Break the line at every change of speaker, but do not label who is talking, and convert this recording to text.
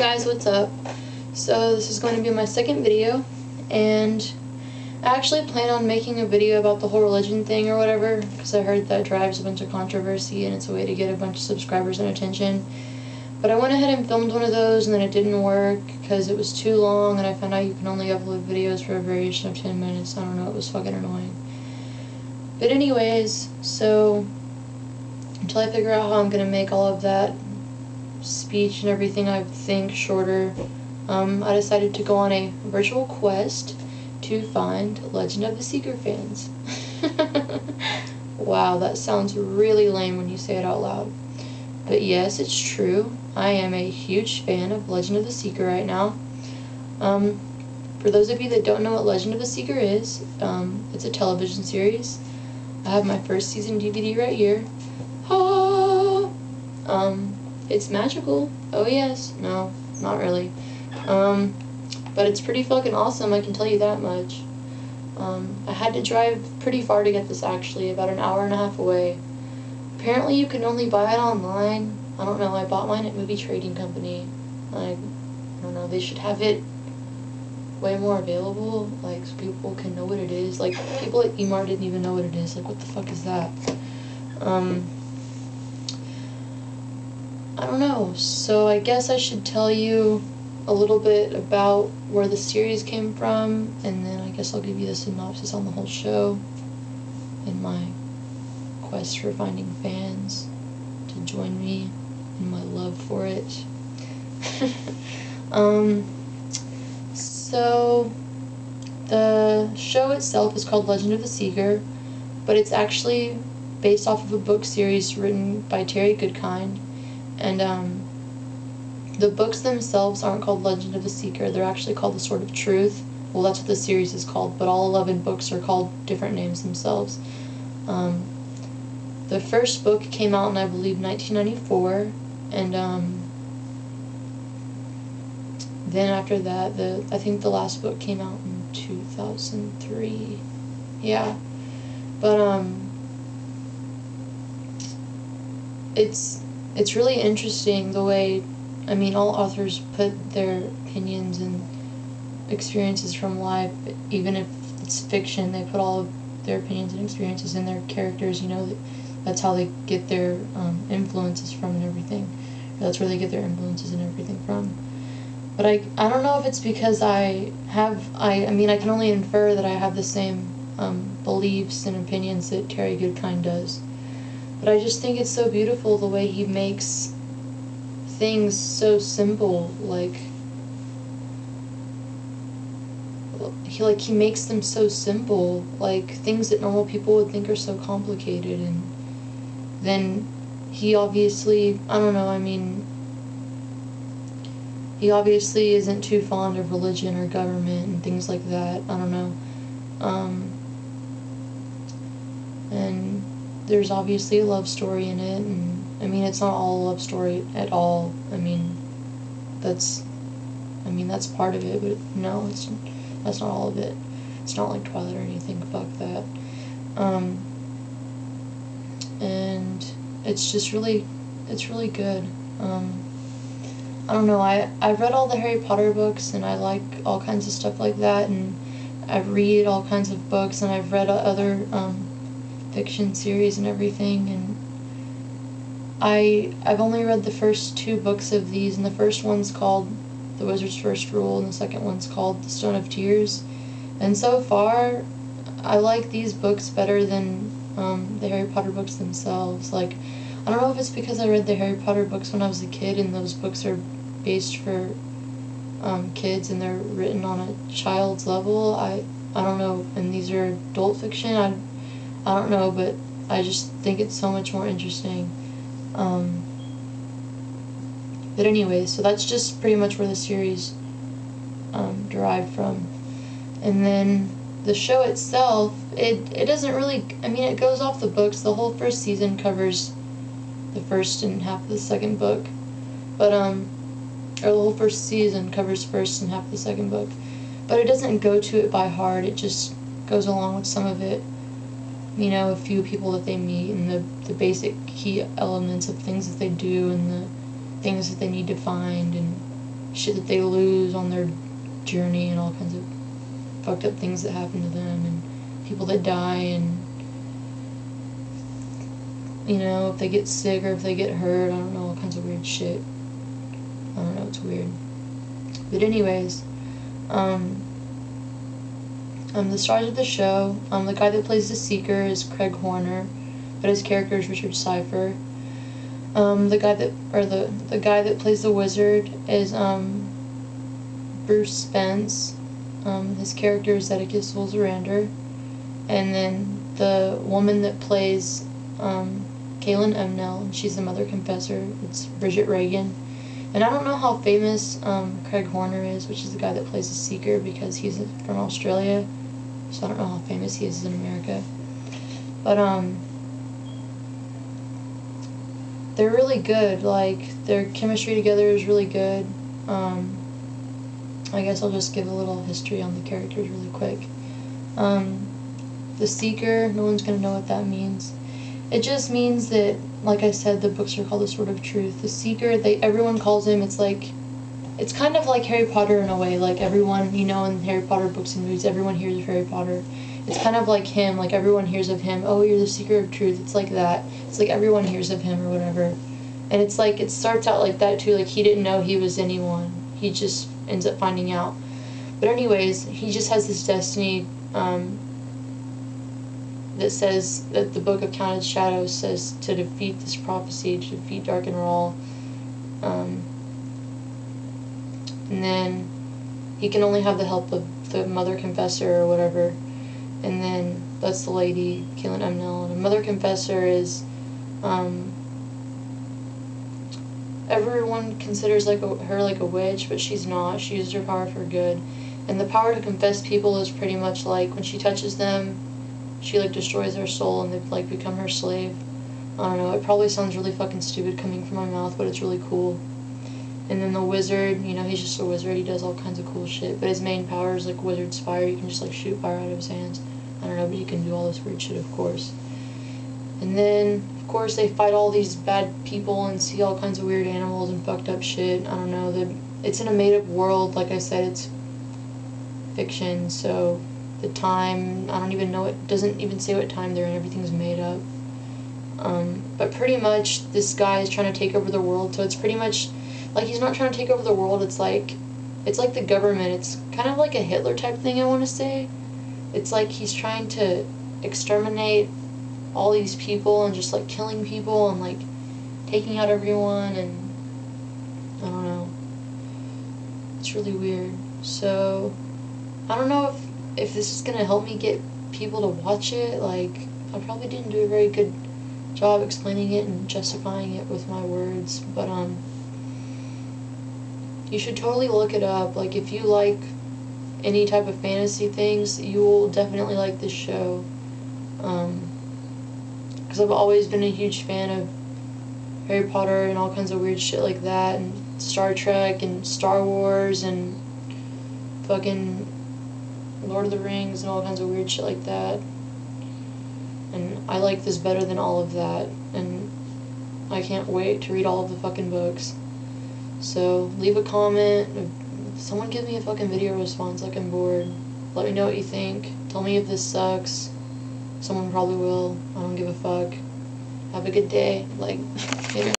guys, what's up? So this is going to be my second video, and I actually plan on making a video about the whole religion thing or whatever, because I heard that drives a bunch of controversy and it's a way to get a bunch of subscribers and attention. But I went ahead and filmed one of those, and then it didn't work because it was too long, and I found out you can only upload videos for a variation of 10 minutes. I don't know, it was fucking annoying. But anyways, so until I figure out how I'm going to make all of that speech and everything I think shorter, I decided to go on a virtual quest to find Legend of the Seeker fans. Wow, that sounds really lame when you say it out loud. But yes, it's true. I am a huge fan of Legend of the Seeker right now. For those of you that don't know what Legend of the Seeker is, it's a television series. I have my first season DVD right here. It's magical. Oh yes. No, not really. But it's pretty fucking awesome, I can tell you that much. I had to drive pretty far to get this, actually, about an hour and a half away. Apparently you can only buy it online. I don't know, I bought mine at Movie Trading Company. I don't know, they should have it way more available, like, so people can know what it is. Like, people at Emart didn't even know what it is. Like, what the fuck is that? I don't know, so I guess I should tell you a little bit about where the series came from, and then I guess I'll give you the synopsis on the whole show and my quest for finding fans to join me in my love for it. So the show itself is called Legend of the Seeker, but it's actually based off of a book series written by Terry Goodkind. And the books themselves aren't called Legend of the Seeker, they're actually called The Sword of Truth. Well, that's what the series is called, but all 11 books are called different names themselves. The first book came out in, I believe, 1994, and then after that, I think the last book came out in 2003. Yeah. But it's really interesting the way, I mean, all authors put their opinions and experiences from life, even if it's fiction, they put all of their opinions and experiences in their characters, you know, that's how they get their influences from and everything. That's where they get their influences and everything from. But I don't know if it's because I mean, I can only infer that I have the same beliefs and opinions that Terry Goodkind does. But I just think it's so beautiful the way he makes things so simple, like he makes them so simple, like things that normal people would think are so complicated, and then he obviously, I don't know, I mean, he obviously isn't too fond of religion or government and things like that, I don't know, and there's obviously a love story in it, and I mean, it's not all a love story at all. I mean, that's part of it, but no, that's not all of it. It's not like Twilight or anything, fuck that. And it's really good. I don't know, I've read all the Harry Potter books, and I like all kinds of stuff like that, and I read all kinds of books, and I've read other, fiction series and everything, and I've only read the first 2 books of these, and the first one's called The Wizard's First Rule, and the second one's called The Stone of Tears, and so far I like these books better than the Harry Potter books themselves. Like, I don't know if it's because I read the Harry Potter books when I was a kid, and those books are based for kids, and they're written on a child's level. I don't know, and these are adult fiction. I don't know, but I just think it's so much more interesting. But anyway, so that's just pretty much where the series derived from. And then the show itself, it doesn't really, I mean, it goes off the books. The whole first season covers the first and half of the second book. But, or the whole first season covers first and half of the second book. But it doesn't go to it by heart, it just goes along with some of it. You know, a few people that they meet, and the basic key elements of things that they do, and the things that they need to find, and shit that they lose on their journey and all kinds of fucked up things that happen to them and people that die and, you know, if they get sick or if they get hurt, I don't know, all kinds of weird shit. I don't know, it's weird. But anyways, the stars of the show, the guy that plays the Seeker is Craig Horner, but his character is Richard Cypher. The guy that plays the Wizard is Bruce Spence. His character is Zedekiah Zulzerander. And then the woman that plays Kaylin Emnell, she's the Mother Confessor, it's Bridget Regan. And I don't know how famous Craig Horner is, which is the guy that plays the Seeker, because he's from Australia, so I don't know how famous he is in America. But they're really good. Like, their chemistry together is really good. I guess I'll just give a little history on the characters really quick. The Seeker, no one's gonna know what that means. It just means that, like I said, the books are called the Sword of Truth. The Seeker, everyone calls him, it's kind of like Harry Potter in a way. Like, everyone, you know, in Harry Potter books and movies, everyone hears of Harry Potter. It's kind of like him, like everyone hears of him. Oh, you're the Seeker of Truth. It's like that. It's like everyone hears of him or whatever. And it's like, it starts out like that too, like he didn't know he was anyone. He just ends up finding out. But anyways, he just has this destiny that says, that the Book of Counted Shadows says to defeat this prophecy, to defeat Dark and Rahl. And then he can only have the help of the Mother Confessor or whatever. And then that's the lady, Kaylin Emnell. And the Mother Confessor is, everyone considers her like a witch, but she's not. She used her power for good. And the power to confess people is pretty much like when she touches them, she like destroys their soul and they like become her slave. I don't know, it probably sounds really fucking stupid coming from my mouth, but it's really cool. And then the Wizard, you know, he's just a wizard, he does all kinds of cool shit, but his main power is like Wizard's fire. You can just like shoot fire out of his hands. I don't know, but he can do all this weird shit, of course. And then, of course, they fight all these bad people and see all kinds of weird animals and fucked up shit. I don't know, it's in a made-up world. Like I said, it's fiction, so the time, I don't even know, it doesn't even say what time they're in, everything's made up. But pretty much, this guy is trying to take over the world, so it's pretty much, like, he's not trying to take over the world, it's like the government. It's kind of like a Hitler type thing, I want to say. It's like he's trying to exterminate all these people and just like killing people and like taking out everyone, and I don't know, it's really weird. So I don't know if this is gonna help me get people to watch it. Like, I probably didn't do a very good job explaining it and justifying it with my words, but you should totally look it up. Like, if you like any type of fantasy things, you will definitely like this show. Because I've always been a huge fan of Harry Potter and all kinds of weird shit like that, and Star Trek and Star Wars and fucking Lord of the Rings and all kinds of weird shit like that. And I like this better than all of that, and I can't wait to read all of the fucking books. So leave a comment, someone give me a fucking video response, like I'm bored. Let me know what you think, tell me if this sucks. Someone probably will. I don't give a fuck. Have a good day. Like, later.